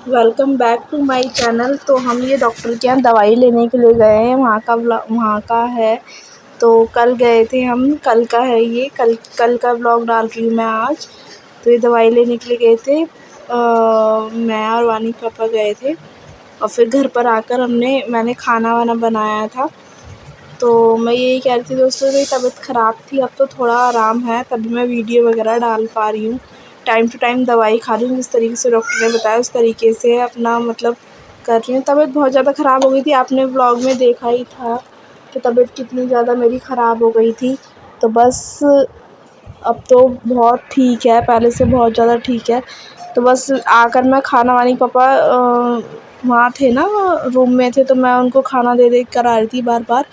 Welcome back to my channel. तो हम ये डॉक्टर के यहाँ दवाई लेने के लिए गए हैं। वहाँ का है। तो कल गए थे हम, कल का है ये, कल का ब्लॉग डाल रही हूँ मैं आज। तो ये दवाई लेने के लिए गए थे। मैं और वानी पापा गए थे और फिर घर पर आकर मैंने खाना वाना बनाया था। तो मैं यही कह रही थी दोस्तों, मेरी तबीयत ख़राब थी, अब तो थोड़ा आराम है, तभी मैं वीडियो वगैरह डाल पा रही हूँ। टाइम टू टाइम दवाई खा रही हूँ, जिस तरीके से डॉक्टर ने बताया उस तरीके से अपना मतलब कर रही हूँ। तबीयत बहुत ज़्यादा ख़राब हो गई थी, आपने व्लॉग में देखा ही था कि तबीयत कितनी ज़्यादा मेरी ख़राब हो गई थी। तो बस अब तो बहुत ठीक है, पहले से बहुत ज़्यादा ठीक है। तो बस आकर मैं खाना वानी पापा वहाँ थे ना, रूम में थे, तो मैं उनको खाना दे कर आ रही थी बार बार।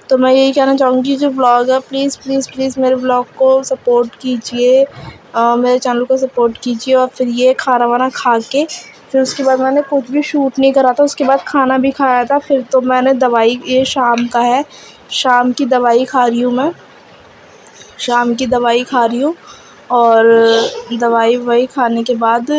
तो मैं यही कहना चाहूँगी, जो ब्लॉग है प्लीज़ प्लीज़ प्लीज़ मेरे ब्लॉग को सपोर्ट कीजिए, मेरे चैनल को सपोर्ट कीजिए। और फिर ये खाना वाना खा के फिर उसके बाद मैंने कुछ भी शूट नहीं करा था, उसके बाद खाना भी खाया था। फिर तो मैंने दवाई, ये शाम का है, शाम की दवाई खा रही हूँ मैं, शाम की दवाई खा रही हूँ। और दवाई ववाई खाने के बाद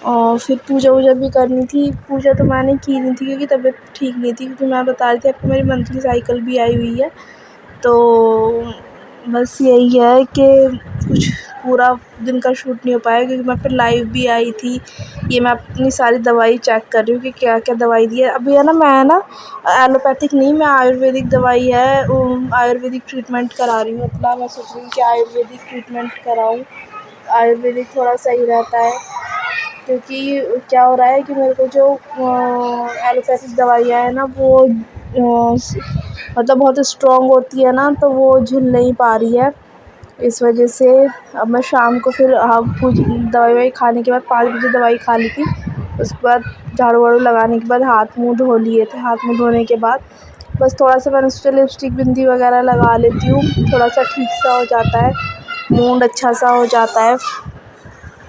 और फिर पूजा वूजा भी करनी थी। पूजा तो मैंने की नहीं थी क्योंकि तबीयत ठीक नहीं थी, क्योंकि मैं बता रही थी आपको मेरी मंथली साइकिल भी आई हुई है। तो बस यही है कि कुछ पूरा दिन का शूट नहीं हो पाया, क्योंकि मैं फिर लाइव भी आई थी। ये मैं अपनी सारी दवाई चेक कर रही हूँ कि क्या क्या दवाई दी है। अभी है ना, मैं ना एलोपैथिक नहीं, मैं आयुर्वेदिक दवाई है, आयुर्वेदिक ट्रीटमेंट करा रही हूँ अपना। मैं सोच रही हूँ कि आयुर्वेदिक ट्रीटमेंट कराऊँ, आयुर्वेदिक थोड़ा सही रहता है। क्योंकि क्या हो रहा है कि मेरे को जो एलोपैथिक दवाइयाँ हैं ना, वो मतलब बहुत स्ट्रॉन्ग होती है ना, तो वो झेल नहीं पा रही है। इस वजह से अब मैं शाम को फिर कुछ दवाई ववाई खाने के बाद 5 बजे दवाई खा ली थी। उसके बाद झाड़ू वाड़ू लगाने के बाद हाथ मुँह धो लिए थे। हाथ मुँह धोने के बाद बस थोड़ा सा मैंने सोचा लिपस्टिक बिंदी वगैरह लगा लेती हूँ, थोड़ा सा ठीक सा हो जाता है, मूड अच्छा सा हो जाता है,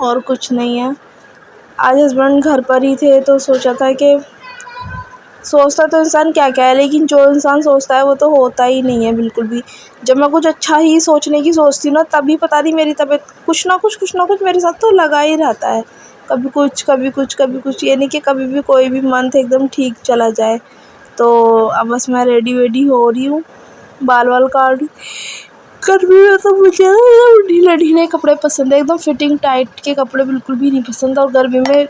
और कुछ नहीं है। आज हस्बैंड घर पर ही थे, तो सोचा था कि सोचता तो इंसान क्या क्या है, लेकिन जो इंसान सोचता है वो तो होता ही नहीं है बिल्कुल भी। जब मैं कुछ अच्छा ही सोचने की सोचती हूँ ना, तभी पता नहीं मेरी तबीयत कुछ ना कुछ मेरे साथ तो लगा ही रहता है। कभी कुछ कभी कुछ कभी कुछ, ये नहीं कि कभी भी कोई भी मंथ एकदम ठीक चला जाए। तो अब बस मैं रेडी वेडी हो रही हूँ, बाल वाल काट। गर्मी में तो मुझे ना एकदम ढीले ढीले कपड़े पसंद है, एकदम फिटिंग टाइट के कपड़े बिल्कुल भी नहीं पसंद। और गर्मी में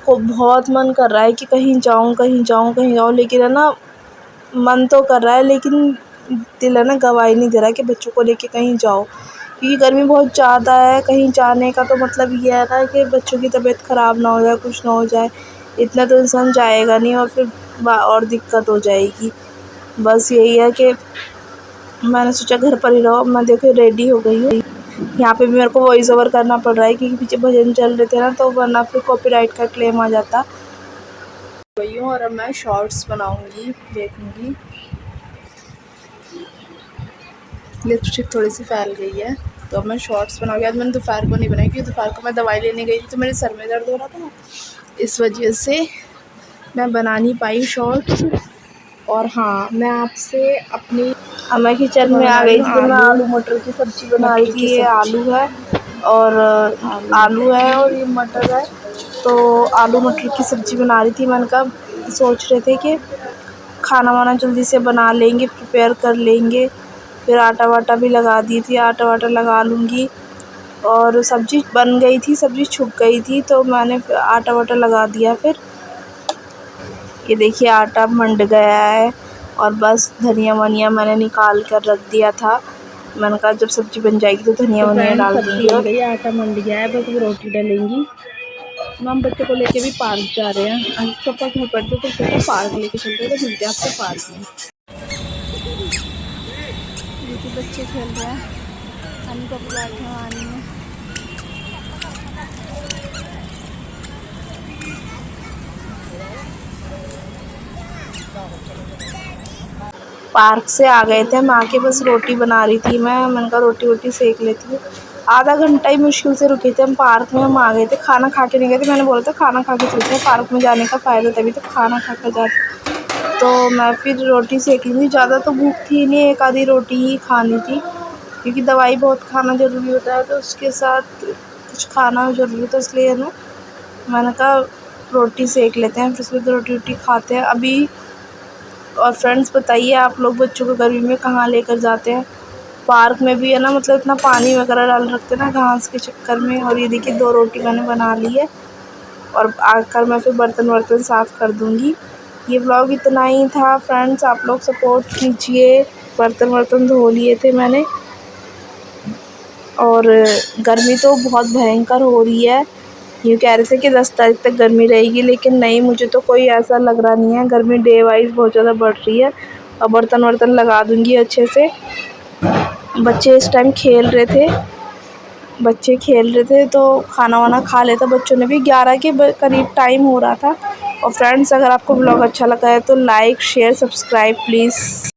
को बहुत मन कर रहा है कि कहीं जाऊँ कहीं जाऊँ कहीं जाऊँ, लेकिन है ना, मन तो कर रहा है, लेकिन दिल है ना गवाह ही नहीं दे रहा है कि बच्चों को लेके कहीं जाओ, क्योंकि गर्मी बहुत ज़्यादा है। कहीं जाने का तो मतलब ये है ना कि बच्चों की तबीयत ख़राब ना हो जाए, कुछ ना हो जाए। इतना तो इंसान जाएगा नहीं, और फिर और दिक्कत हो जाएगी। बस यही है कि मैंने सोचा घर पर ही रहो। मैं देखो रेडी हो गई हूँ। यहाँ पे भी मेरे को वॉइस ओवर करना पड़ रहा है, क्योंकि पीछे भजन चल रहे थे ना, तो वरना फिर कॉपीराइट का क्लेम आ जाता। गई हूँ और अब मैं शॉर्ट्स बनाऊंगी, देखूंगी। लिपस्टिक थोड़ी सी फैल गई है, तो अब मैं शॉर्ट्स बनाऊंगी। आज मैंने दोपहर को नहीं बनाई, क्योंकि दोपहर को मैं दवाई लेने गई थी, तो मेरे सर में दर्द हो रहा था, इस वजह से मैं बना नहीं पाई शॉर्ट्स। और हाँ, मैं आपसे अपनी मैं किचन में आ गई थी, तो मैं आलू मटर की सब्ज़ी बना रही थी। ये आलू है और आलू है और ये मटर है। तो आलू मटर की सब्ज़ी बना रही थी। मैंने कहा, सोच रहे थे कि खाना वाना जल्दी से बना लेंगे, प्रिपेयर कर लेंगे। फिर आटा वाटा भी लगा दी थी, आटा वाटा लगा लूँगी। और सब्ज़ी बन गई थी, सब्ज़ी छुप गई थी, तो मैंने आटा वाटा लगा दिया। फिर ये देखिए आटा मंड गया है, और बस धनिया वनिया मैंने निकाल कर रख दिया था। मैंने कहा जब सब्ज़ी बन जाएगी तो धनिया वनिया डाल दूँगी। और आटा मंड गया है, बस वो रोटी डलेंगी। हम बच्चों को लेके भी पार्क जा रहे हैं। आज पापा घर पर थे, तो सोचा पार्क लेके चलते हैं, तो मिलते हैं आपसे पार्क में। देखिए बच्चे खेल रहे हैं, हम कब बैठे हैं पानी में। पार्क से आ गए थे हम, आके बस रोटी बना रही थी मैंने कहा रोटी वोटी सेक लेती हूँ। आधा घंटा ही मुश्किल से रुके थे हम पार्क में। हम आ गए थे, खाना खा के नहीं गए थे। मैंने बोला था खाना खा के चलते हैं, पार्क में जाने का फ़ायदा तभी तो खाना खा कर जाते। तो मैं फिर रोटी सेक लूँगी, ज़्यादा तो भूख थी नहीं, एक आधी रोटी ही खानी थी, क्योंकि दवाई बहुत खाना ज़रूरी होता है, तो उसके साथ कुछ खाना ज़रूरी था, इसलिए ना मैंने कहा रोटी सेक लेते हैं, फिर उसके बाद रोटी वोटी खाते हैं अभी। और फ्रेंड्स बताइए आप लोग बच्चों को गर्मी में कहाँ लेकर जाते हैं? पार्क में भी है ना, मतलब इतना पानी वगैरह डाल रखते हैं ना घास के चक्कर में। और ये देखिए 2 रोटी मैंने बना ली है और आकर मैं फिर बर्तन वर्तन साफ़ कर दूँगी। ये व्लॉग इतना ही था फ्रेंड्स, आप लोग सपोर्ट कीजिए। बर्तन वर्तन धो लिए थे मैंने। और गर्मी तो बहुत भयंकर हो रही है। ये कह रहे थे कि 10 तारीख तक गर्मी रहेगी, लेकिन नहीं, मुझे तो कोई ऐसा लग रहा नहीं है। गर्मी डे वाइज़ बहुत ज़्यादा बढ़ रही है। और बर्तन वर्तन लगा दूँगी अच्छे से। बच्चे इस टाइम खेल रहे थे, तो खाना वाना खा लेते बच्चों ने भी। 11 के करीब टाइम हो रहा था। और फ्रेंड्स अगर आपको व्लॉग अच्छा लगा है तो लाइक शेयर सब्सक्राइब प्लीज़।